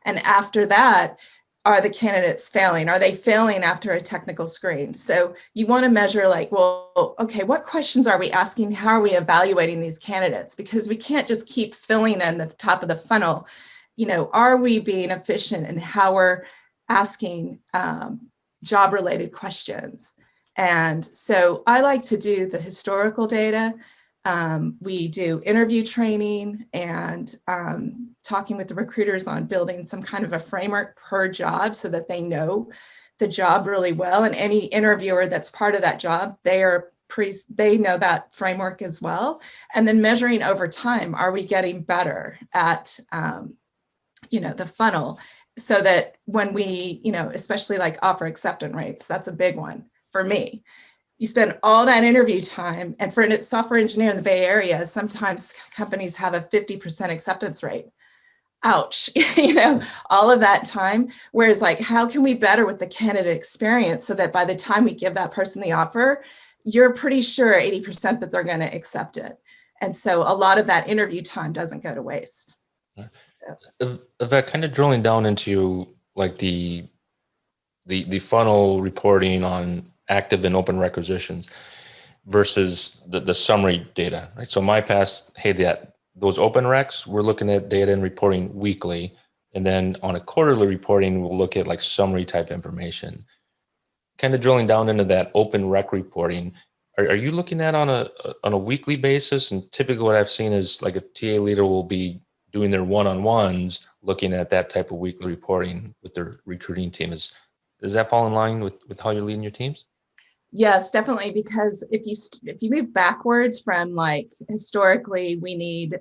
And after that, are the candidates failing? Are they failing after a technical screen? So you want to measure like, well, okay, what questions are we asking? How are we evaluating these candidates? Because we can't just keep filling in the top of the funnel. You know, are we being efficient in how we're asking job-related questions? And so I like to do the historical data. We do interview training and talking with the recruiters on building some kind of a framework per job so that they know the job really well. And any interviewer that's part of that job, they know that framework as well. And then measuring over time, are we getting better at, you know, the funnel, so that when we, you know, especially like offer acceptance rates, that's a big one for me. You spend all that interview time, and for a software engineer in the Bay Area, sometimes companies have a 50% acceptance rate. Ouch, you know, all of that time. Whereas like, how can we better with the candidate experience so that by the time we give that person the offer, you're pretty sure 80% that they're going to accept it. And so a lot of that interview time doesn't go to waste. That kind of drilling down into like the funnel reporting on active and open requisitions versus the summary data, right? So my past, hey, those open recs, we're looking at data and reporting weekly. And then on a quarterly reporting, we'll look at like summary type information. Kind of drilling down into that open rec reporting, are you looking at on a weekly basis? And typically what I've seen is like a TA leader will be doing their one-on-ones, looking at that type of weekly reporting with their recruiting team. Does that fall in line with how you're leading your teams? Yes, definitely. Because if you move backwards from like historically, we need,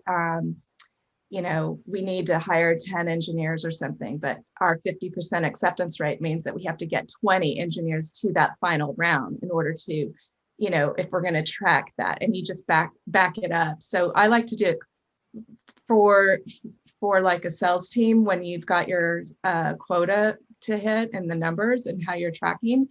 you know, we need to hire 10 engineers or something, but our 50% acceptance rate means that we have to get 20 engineers to that final round in order to, you know, if we're going to track that, and you just back it up. So I like to do it for like a sales team when you've got your quota to hit and the numbers and how you're tracking.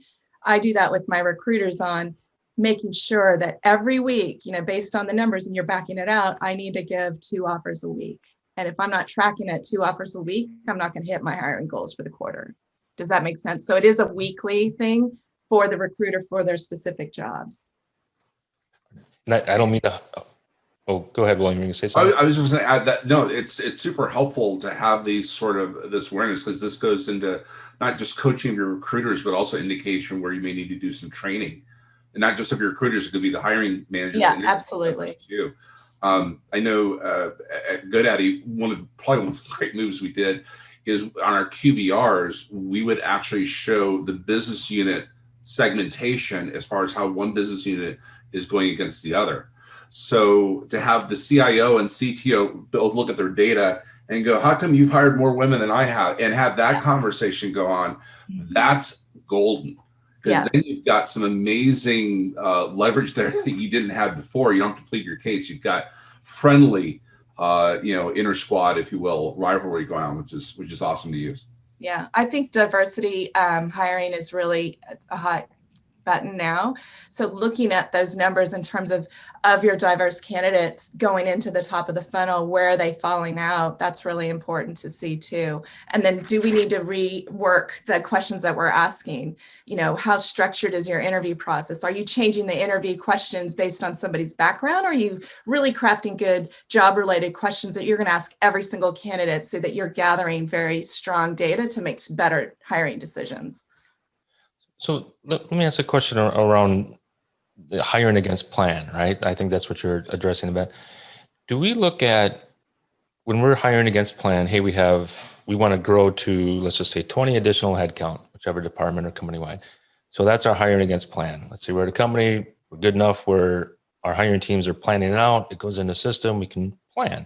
I do that with my recruiters on making sure that every week, you know, based on the numbers and you're backing it out, I need to give 2 offers a week. And if I'm not tracking at 2 offers a week, I'm not going to hit my hiring goals for the quarter. Does that make sense? So it is a weekly thing for the recruiter for their specific jobs. And I don't mean to. Oh, go ahead, William. You can say something. I was just going to add that no, it's super helpful to have these sort of this awareness, because this goes into not just coaching of your recruiters, but also indication where you may need to do some training, and not just of your recruiters. It could be the hiring managers. Yeah, and absolutely. too. I know at GoDaddy, one of the great moves we did is on our QBRs, we would actually show the business unit segmentation as far as how one business unit is going against the other. So to have the CIO and CTO both look at their data and go, how come you've hired more women than I have? And have that conversation go on, that's golden. Because then you've got some amazing leverage there that you didn't have before. You don't have to plead your case. You've got friendly, inter squad, if you will, rivalry going on, which is awesome to use. Yeah, I think diversity hiring is really a hot button now. So looking at those numbers in terms of your diverse candidates going into the top of the funnel, where are they falling out? That's really important to see too. And then do we need to rework the questions that we're asking? How structured is your interview process? Are you changing the interview questions based on somebody's background? Or are you really crafting good job related questions that you're going to ask every single candidate so that you're gathering very strong data to make better hiring decisions? So let me ask a question around the hiring against plan, right? I think that's what you're addressing about. Do we look at when we're hiring against plan, hey, we want to grow to, let's just say 20 additional headcount, whichever department or company wide. So that's our hiring against plan. Let's say we're at a company, we're good enough where our hiring teams are planning it out, it goes into the system, we can plan.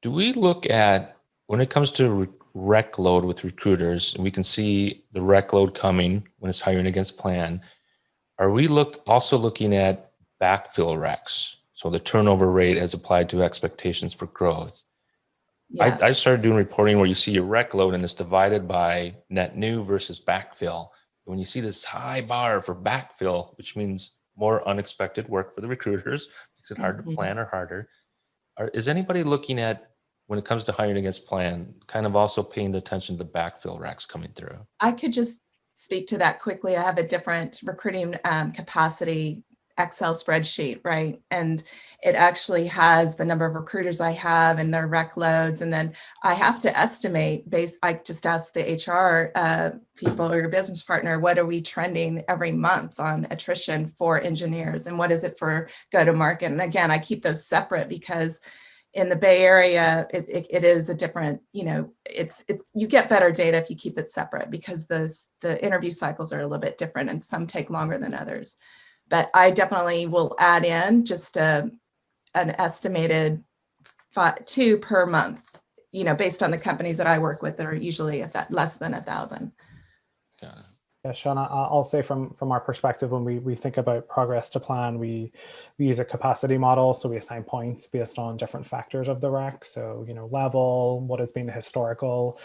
Do we look at, when it comes to rec load with recruiters, and we can see the rec load coming when it's hiring against plan, are we also looking at backfill recs? So the turnover rate as applied to expectations for growth. Yeah. I started doing reporting where you see your rec load and it's divided by net new versus backfill. When you see this high bar for backfill, which means more unexpected work for the recruiters, makes it hard to plan or harder. Is anybody looking at, when it comes to hiring against plan, kind of also paying attention to the backfill racks coming through? I could just speak to that quickly. I have a different recruiting capacity Excel spreadsheet, right? And it actually has the number of recruiters I have and their rec loads. And then I have to estimate I just ask the HR people or your business partner, what are we trending every month on attrition for engineers? And what is it for go-to-market? And again, I keep those separate because in the Bay Area, it is a different, it's you get better data if you keep it separate, because the interview cycles are a little bit different and some take longer than others. But I definitely will add in just an estimated 2 per month, based on the companies that I work with that are usually less than 1,000. Yeah, Sean, I'll say from our perspective, when we think about progress to plan, we use a capacity model. So we assign points based on different factors of the rec. So, level, what has been the historical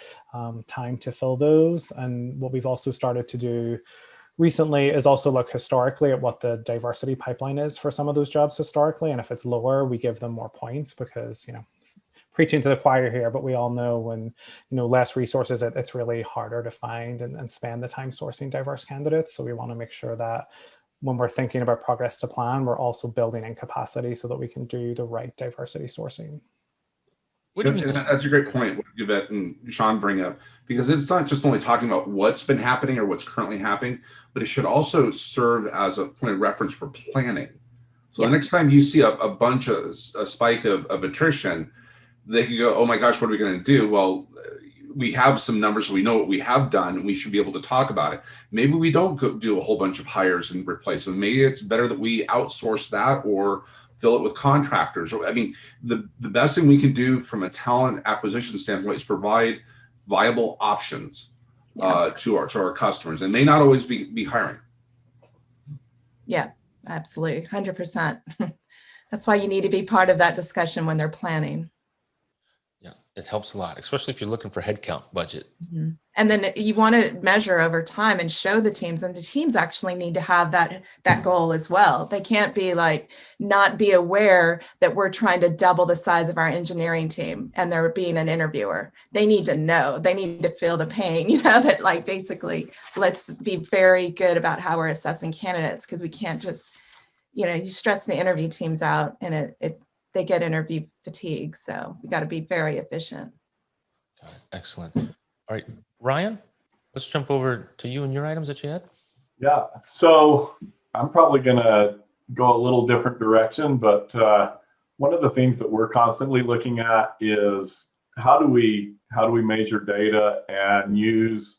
time to fill those. And what we've also started to do recently is also look historically at what the diversity pipeline is for some of those jobs historically. And if it's lower, we give them more points because, preaching to the choir here, but we all know when, less resources, it's really harder to find and spend the time sourcing diverse candidates. So we want to make sure that when we're thinking about progress to plan, we're also building in capacity so that we can do the right diversity sourcing. And that's a great point, what Yvette and Sean bring up, because it's not just only talking about what's been happening or what's currently happening, but it should also serve as a point of reference for planning. So the next time you see a spike of attrition, they can go, oh my gosh, what are we going to do? Well, we have some numbers, so we know what we have done, and we should be able to talk about it. Maybe we don't go do a whole bunch of hires and replace them. Maybe it's better that we outsource that or fill it with contractors. I mean, the best thing we can do from a talent acquisition standpoint is provide viable options to our customers, and may not always be hiring. Yeah, absolutely, 100%. That's why you need to be part of that discussion when they're planning. Yeah, it helps a lot, especially if you're looking for headcount budget. Mm-hmm. And then you want to measure over time and show the teams, and the teams actually need to have that goal as well. They can't be not be aware that we're trying to double the size of our engineering team and they're being an interviewer. They need to know, they need to feel the pain, that basically let's be very good about how we're assessing candidates, because we can't just you stress the interview teams out, and they get interview fatigue. So we got to be very efficient. Got it. Excellent. All right, Ryan, let's jump over to you and your items that you had. Yeah, so I'm probably going to go a little different direction, but one of the things that we're constantly looking at is how do we measure data and use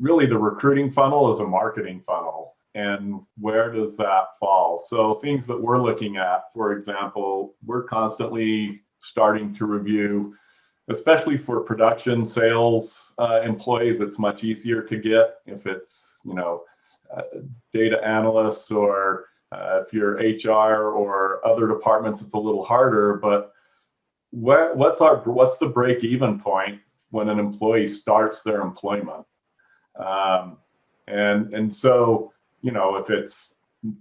really the recruiting funnel as a marketing funnel, and where does that fall? So things that we're looking at, for example, we're constantly starting to review, especially for production sales employees. It's much easier to get if it's data analysts, or if you're HR or other departments, it's a little harder. But what's the break even point when an employee starts their employment? And so, if it's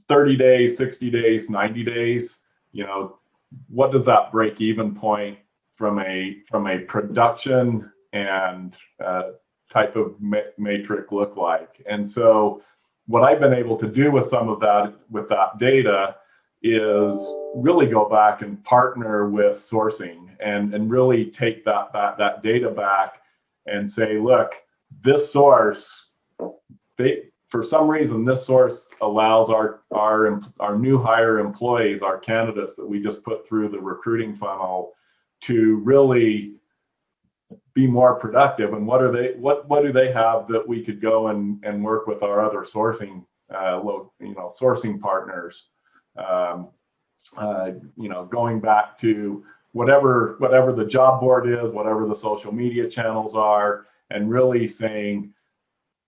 30 days, 60 days, 90 days, what does that break even point from a production and type of matrix look like? And so what I've been able to do with some of that, with that data, is really go back and partner with sourcing and really take that data back and say, look, this source, for some reason, this source allows our new hire employees, our candidates that we just put through the recruiting funnel, to really be more productive. And what do they have that we could go and work with our other sourcing sourcing partners, going back to whatever the job board is, whatever the social media channels are, and really saying,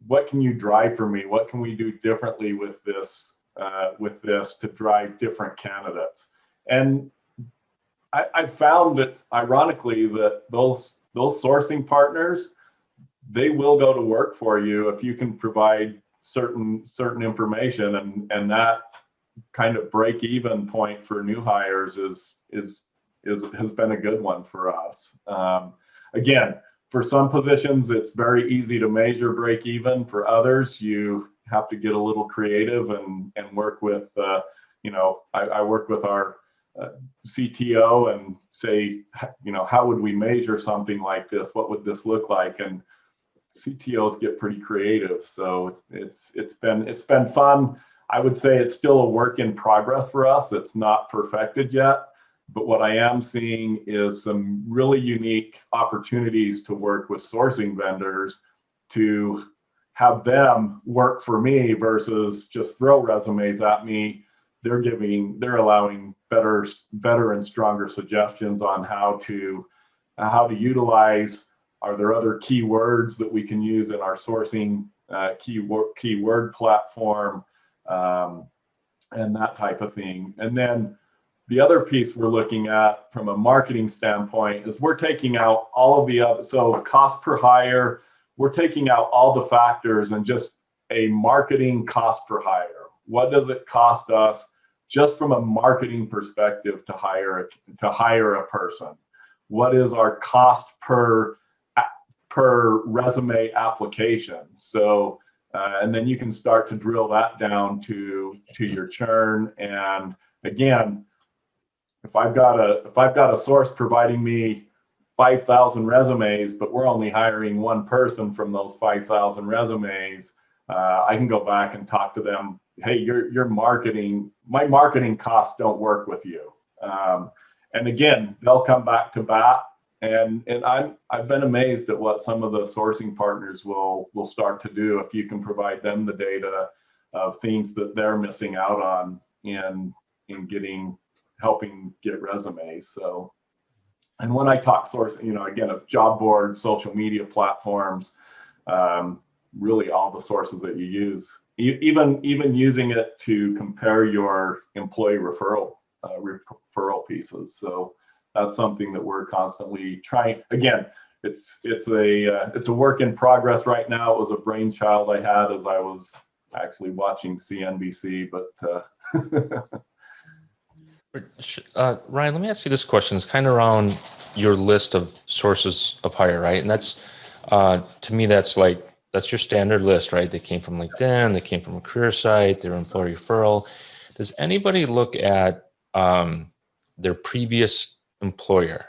what can you drive for me? What can we do differently with this to drive different candidates? And I found that, ironically, that those sourcing partners, they will go to work for you if you can provide certain information, and that kind of break even point for new hires has been a good one for us. Again, for some positions, it's very easy to measure break even. For others, you have to get a little creative and work with, I work with our CTO and say, how would we measure something like this? What would this look like? And CTOs get pretty creative. So it's been fun. I would say it's still a work in progress for us. It's not perfected yet. But what I am seeing is some really unique opportunities to work with sourcing vendors to have them work for me versus just throw resumes at me. They're allowing better and stronger suggestions on how to utilize. Are there other keywords that we can use in our sourcing keyword platform, and that type of thing? And then the other piece we're looking at from a marketing standpoint is we're taking out all of the other, so cost per hire, we're taking out all the factors and just a marketing cost per hire. What does it cost us just from a marketing perspective to hire a person? What is our cost per resume application? So, and then you can start to drill that down to your churn. And again, if I've got a source providing me 5,000 resumes, but we're only hiring one person from those 5,000 resumes, I can go back and talk to them. Hey, your marketing, my marketing costs don't work with you. And again, they'll come back to bat. And I've been amazed at what some of the sourcing partners will start to do if you can provide them the data of things that they're missing out on in helping get resumes. So, and when I talk sourcing, again, of job boards, social media platforms, really all the sources that you use, even using it to compare your employee referral pieces. So that's something that we're constantly trying. Again, it's a work in progress right now. It was a brainchild I had as I was actually watching CNBC, but Ryan, let me ask you this question. It's kind of around your list of sources of hire, right? And that's, to me, that's your standard list, right? They came from LinkedIn, they came from a career site, they're employee referral. Does anybody look at their previous employer?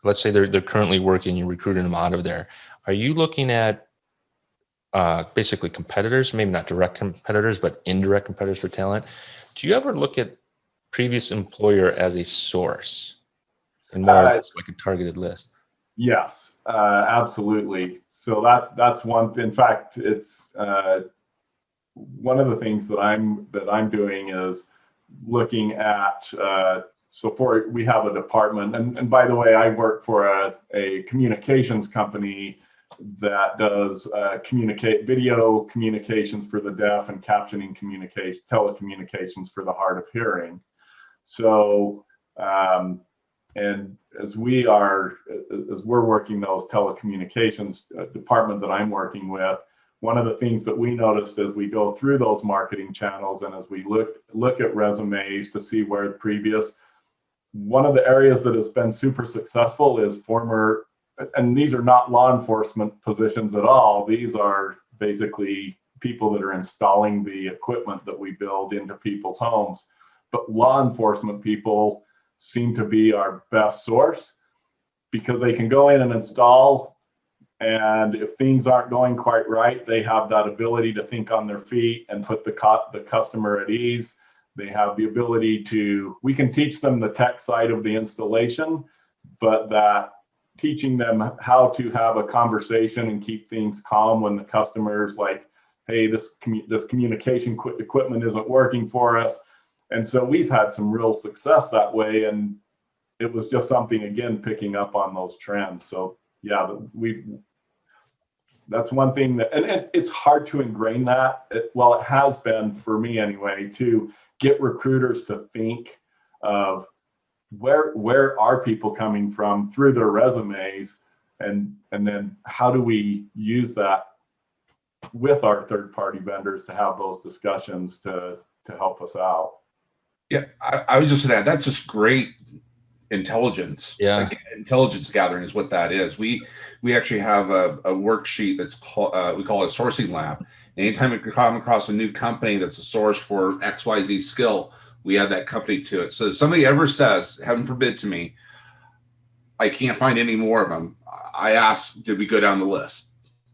Let's say they're currently working, you're recruiting them out of there. Are you looking at basically competitors, maybe not direct competitors, but indirect competitors for talent? Do you ever look at previous employer as a source and more or less like a targeted list? Yes, absolutely. So that's one. In fact, it's one of the things that I'm doing is looking at. We have a department, and by the way, I work for a communications company that does video communications for the deaf and captioning telecommunications for the hard of hearing. So, and as we're working those telecommunications department that I'm working with, one of the things that we noticed as we go through those marketing channels and as we look at resumes to see where the previous, one of the areas that has been super successful is former, and these are not law enforcement positions at all. These are basically people that are installing the equipment that we build into people's homes. But law enforcement people seem to be our best source because they can go in and install, and if things aren't going quite right, they have that ability to think on their feet and put the customer at ease. They have the ability to, we can teach them the tech side of the installation, but that teaching them how to have a conversation and keep things calm when the customer's like, hey, this communication equipment isn't working for us. And so we've had some real success that way. And it was just something, again, picking up on those trends. So yeah, that's one thing that, and it's hard to ingrain that. It has been for me anyway, to get recruiters to think of where are people coming from through their resumes, and then how do we use that with our third-party vendors to have those discussions to help us out. Yeah, I was just gonna add, that's just great intelligence. Yeah, like, intelligence gathering is what that is. We actually have a worksheet that's called we call it sourcing lab. Anytime we come across a new company that's a source for XYZ skill, we add that company to it. So if somebody ever says, heaven forbid to me, I can't find any more of them, I ask, did we go down the list?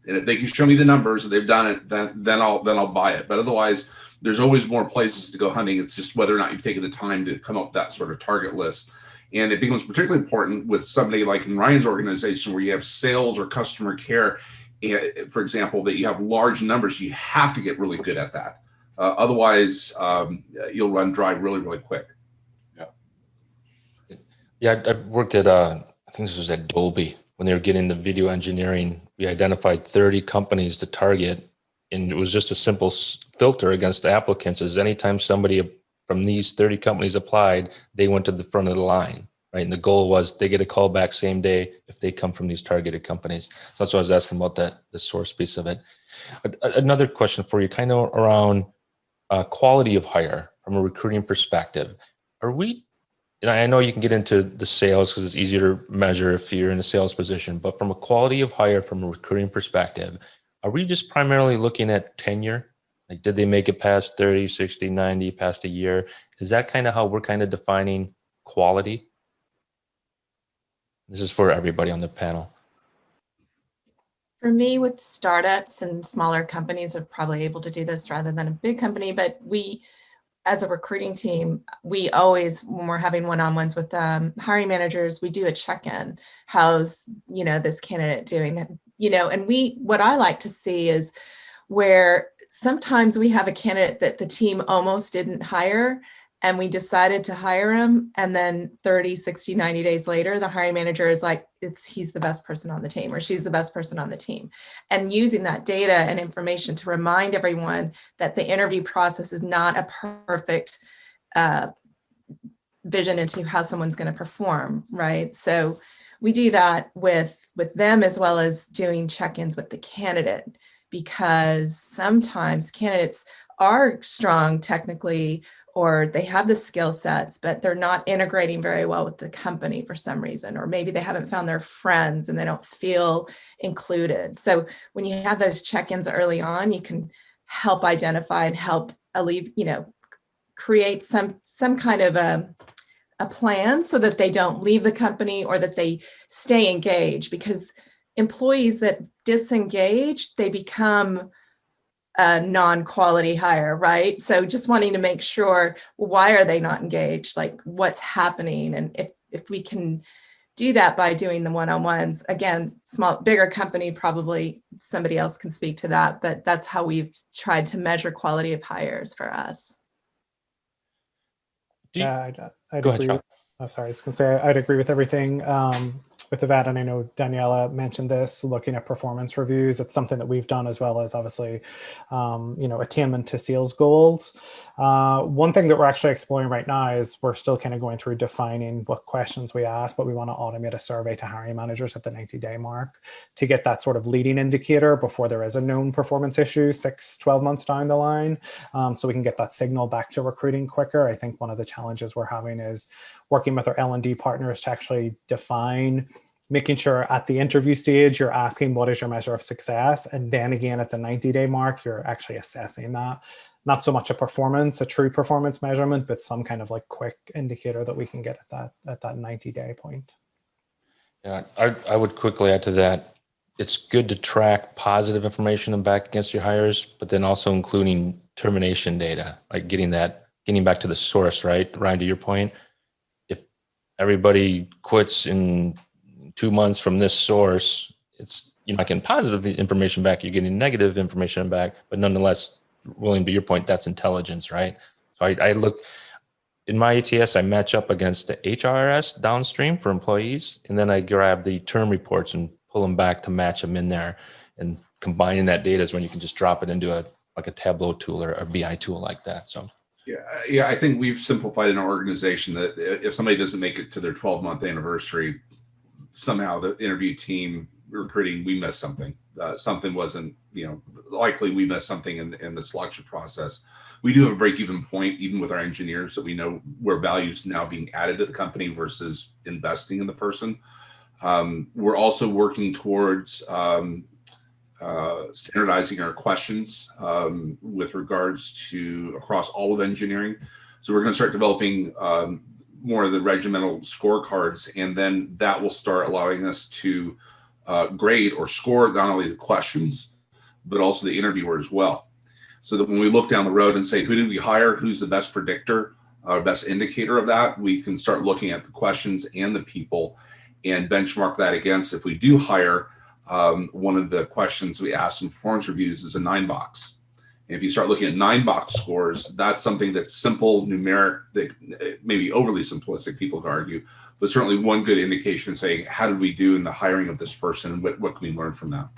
And if they can show me the numbers and they've done it, then I'll buy it. But otherwise, there's always more places to go hunting. It's just whether or not you've taken the time to come up with that sort of target list. And it becomes particularly important with somebody like in Ryan's organization, where you have sales or customer care, for example, that you have large numbers. You have to get really good at that. Otherwise, you'll run dry really, really quick. Yeah, I worked at, I think this was at Dolby, when they were getting into video engineering. We identified 30 companies to target, and it was just a simple filter against the applicants. Is anytime somebody from these 30 companies applied, they went to the front of the line, right? And the goal was they get a call back same day if they come from these targeted companies. So that's what I was asking about, the source piece of it. Another question for you, kind of around quality of hire from a recruiting perspective. Are we, and I know you can get into the sales because it's easier to measure if you're in a sales position, but from a quality of hire from a recruiting perspective, are we just primarily looking at tenure? Like, did they make it past 30, 60, 90, past a year? Is that kind of how we're kind of defining quality? This is for everybody on the panel. For me, with startups and smaller companies are probably able to do this rather than a big company, but we, as a recruiting team, we always, when we're having one-on-ones with hiring managers, we do a check-in. How's, this candidate doing? And what I like to see is where sometimes we have a candidate that the team almost didn't hire, and we decided to hire him, and then 30, 60, 90 days later, the hiring manager is like, he's the best person on the team, or she's the best person on the team. And using that data and information to remind everyone that the interview process is not a perfect vision into how someone's going to perform, right? So we do that with them, as well as doing check-ins with the candidate, because sometimes candidates are strong technically, or they have the skill sets, but they're not integrating very well with the company for some reason, or maybe they haven't found their friends and they don't feel included. So when you have those check-ins early on, you can help identify and help create some kind of a plan so that they don't leave the company or that they stay engaged, because employees that disengage, they become a non-quality hire, right? So just wanting to make sure, why are they not engaged? Like, what's happening? And if we can do that by doing the one-on-ones, again, bigger company, probably somebody else can speak to that, but that's how we've tried to measure quality of hires for us. Yeah, I'd Go ahead, agree. Sean. Oh, sorry, I was going to say I'd agree with everything with that, and I know Daniela mentioned this. Looking at performance reviews, it's something that we've done, as well as obviously, attainment to sales goals. One thing that we're actually exploring right now is we're still kind of going through defining what questions we ask, but we want to automate a survey to hiring managers at the 90-day mark to get that sort of leading indicator before there is a known performance issue 12 months down the line, so we can get that signal back to recruiting quicker. I think one of the challenges we're having is working with our L&D partners to actually define, making sure at the interview stage, you're asking what is your measure of success. And then again, at the 90-day mark, you're actually assessing that. Not so much a true performance measurement, but some kind of like quick indicator that we can get at that 90-day point. Yeah, I would quickly add to that. It's good to track positive information and back against your hires, but then also including termination data, like getting back to the source, right? Ryan, to your point, if everybody quits in 2 months from this source, you're not getting positive information back, you're getting negative information back, but nonetheless, William, to your point, that's intelligence, right? So I look, in my ATS, I match up against the HRS downstream for employees, and then I grab the term reports and pull them back to match them in there. And combining that data is when you can just drop it into a Tableau tool or a BI tool like that. So yeah, I think we've simplified in our organization that if somebody doesn't make it to their 12-month anniversary, somehow the interview team recruiting, we missed something. Something wasn't, likely we missed something in the selection process. We do have a break-even point, even with our engineers, so we know where value is now being added to the company versus investing in the person. We're also working towards standardizing our questions with regards to across all of engineering. So we're going to start developing more of the regimental scorecards, and then that will start allowing us to grade or score not only the questions, but also the interviewer as well. So that when we look down the road and say, who did we hire? Who's the best predictor or best indicator of that? We can start looking at the questions and the people and benchmark that against, if we do hire, one of the questions we ask in performance reviews is a 9-box. And if you start looking at 9-box scores, that's something that's simple, numeric, that maybe overly simplistic, people could argue, but certainly one good indication saying, how did we do in the hiring of this person? And what can we learn from that?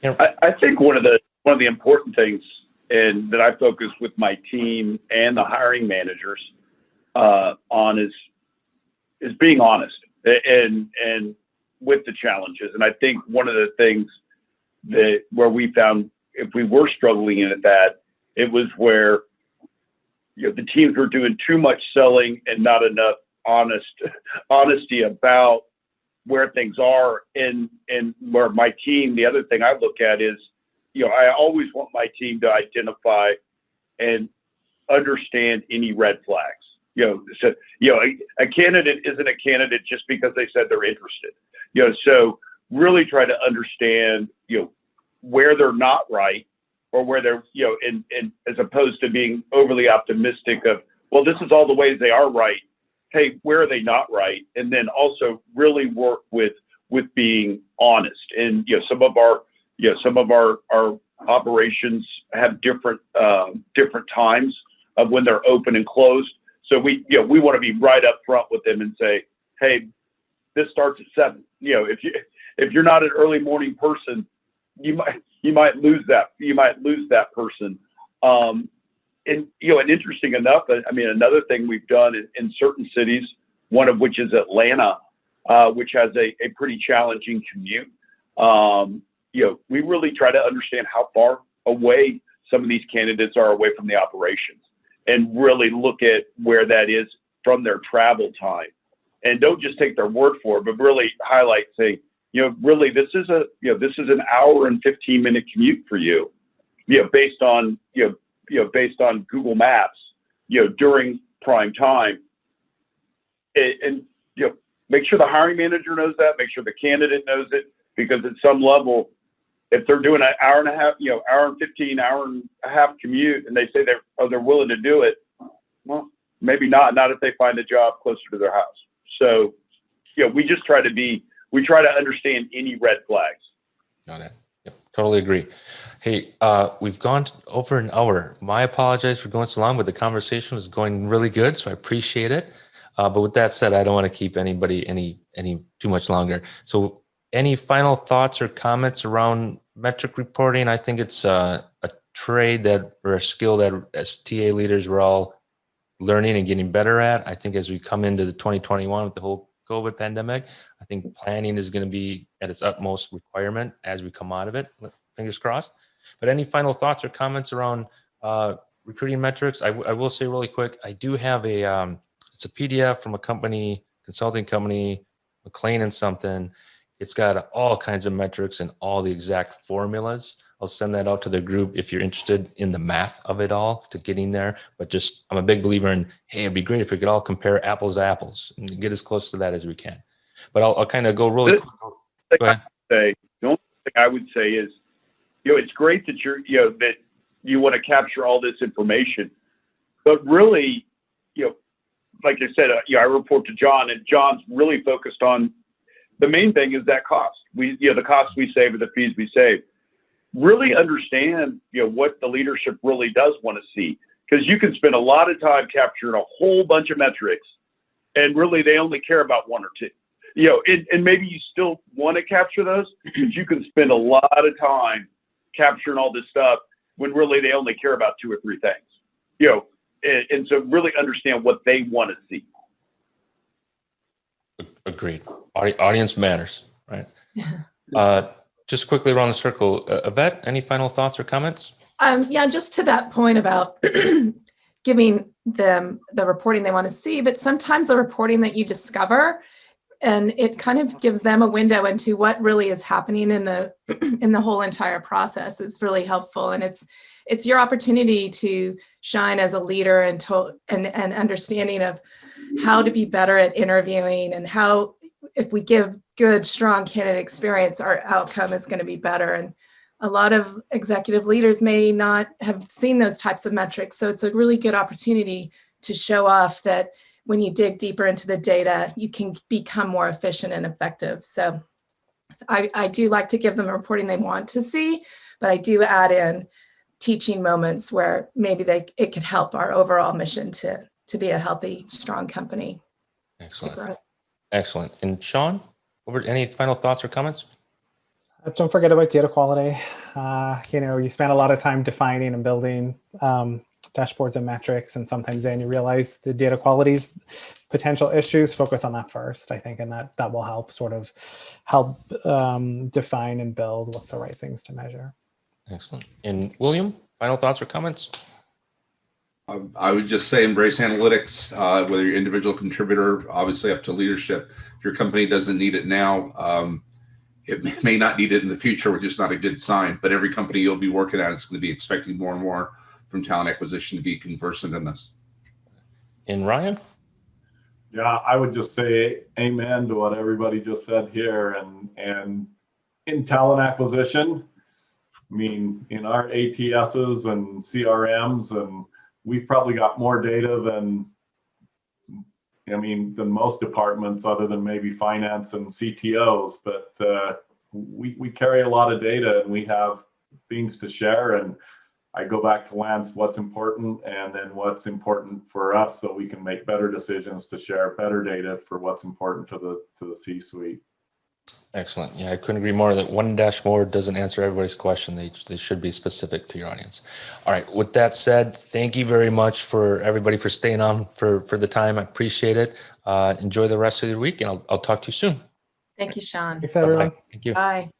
I think one of the important things, and that I focus with my team and the hiring managers on is being honest and with the challenges. And I think one of the things where we found, if we were struggling in that, it was where the teams were doing too much selling and not enough honesty about where things are, and where my team, the other thing I look at is, I always want my team to identify and understand any red flags. So a candidate isn't a candidate just because they said they're interested. So really try to understand where they're not right, or where they're and as opposed to being overly optimistic of, well, this is all the ways they are right. Hey, where are they not right? And then also really work with being honest. And some of our operations have different times of when they're open and closed. So we want to be right up front with them and say, hey, this starts at 7. If you're not an early morning person, you might lose that person. And interesting enough, another thing we've done in certain cities, one of which is Atlanta, which has a pretty challenging commute. We really try to understand how far away some of these candidates are away from the operations, and really look at where that is from their travel time, and don't just take their word for it, but really highlight, say, really this is an hour and 15-minute commute for you, based on based on Google Maps, during prime time, and make sure the hiring manager knows that, make sure the candidate knows it, because at some level, if they're doing an hour and a half, hour and 15, hour and a half commute, and they say they're willing to do it, well, maybe not if they find a job closer to their house. So, we just try to understand any red flags. Got it. Yep, totally agree. Hey, we've gone over an hour. I apologize for going so long, but the conversation was going really good, so I appreciate it. But with that said, I don't want to keep anybody any too much longer. So, any final thoughts or comments around metric reporting? I think it's a trade or a skill that as TA leaders we're all learning and getting better at. I think as we come into the 2021 with the whole COVID pandemic, I think planning is going to be at its utmost requirement as we come out of it. Fingers crossed. But any final thoughts or comments around recruiting metrics? I will say really quick, I do have it's a PDF from a consulting company, McLean and something. It's got all kinds of metrics and all the exact formulas. I'll send that out to the group if you're interested in the math of it all to getting there. But I'm a big believer in, hey, it'd be great if we could all compare apples to apples and get as close to that as we can. But I'll kind of go really quick. Go ahead. The only thing I would say is, it's great that that you want to capture all this information, but really, like I said, I report to John, and John's really focused on the main thing is that cost. The costs we save or the fees we save. Really understand, what the leadership really does want to see, because you can spend a lot of time capturing a whole bunch of metrics, and really they only care about one or two. And maybe you still want to capture those, but you can spend a lot of time capturing all this stuff when really they only care about two or three things. And so really understand what they want to see. Agreed. Audience matters, right? Just quickly around the circle, Yvette, any final thoughts or comments? Just to that point about giving them the reporting they want to see, but sometimes the reporting that you discover, and it kind of gives them a window into what really is happening in the whole entire process is really helpful. And it's your opportunity to shine as a leader and understanding of how to be better at interviewing, and how, if we give good, strong candidate experience, our outcome is going to be better. And a lot of executive leaders may not have seen those types of metrics. So it's a really good opportunity to show off that when you dig deeper into the data, you can become more efficient and effective. So I do like to give them the reporting they want to see, but I do add in teaching moments where maybe it could help our overall mission to be a healthy, strong company. Excellent. Excellent. And Sean, any final thoughts or comments? Don't forget about data quality. You spend a lot of time defining and building dashboards and metrics, and sometimes then you realize the data quality's potential issues. Focus on that first, I think, and that will help define and build what's the right things to measure. Excellent. And William, final thoughts or comments? I would just say embrace analytics, whether you're individual contributor, obviously up to leadership. If your company doesn't need it now, it may not need it in the future, which is not a good sign. But every company you'll be working at is going to be expecting more and more from talent acquisition to be conversant in this. And Ryan? Yeah, I would just say amen to what everybody just said here. And in talent acquisition, I mean, in our ATSs and CRMs, and we've probably got more data than most departments, other than maybe finance and CTOs. But we carry a lot of data, and we have things to share. And I go back to Lance, what's important, and then what's important for us, so we can make better decisions to share better data for what's important to the C-suite. Excellent. Yeah, I couldn't agree more that one dashboard doesn't answer everybody's question. They should be specific to your audience. All right. With that said, thank you very much for everybody for staying on for the time. I appreciate it. Enjoy the rest of your week, and I'll talk to you soon. Thank you, Sean. Thanks, everyone. Bye-bye. Thank you. Bye.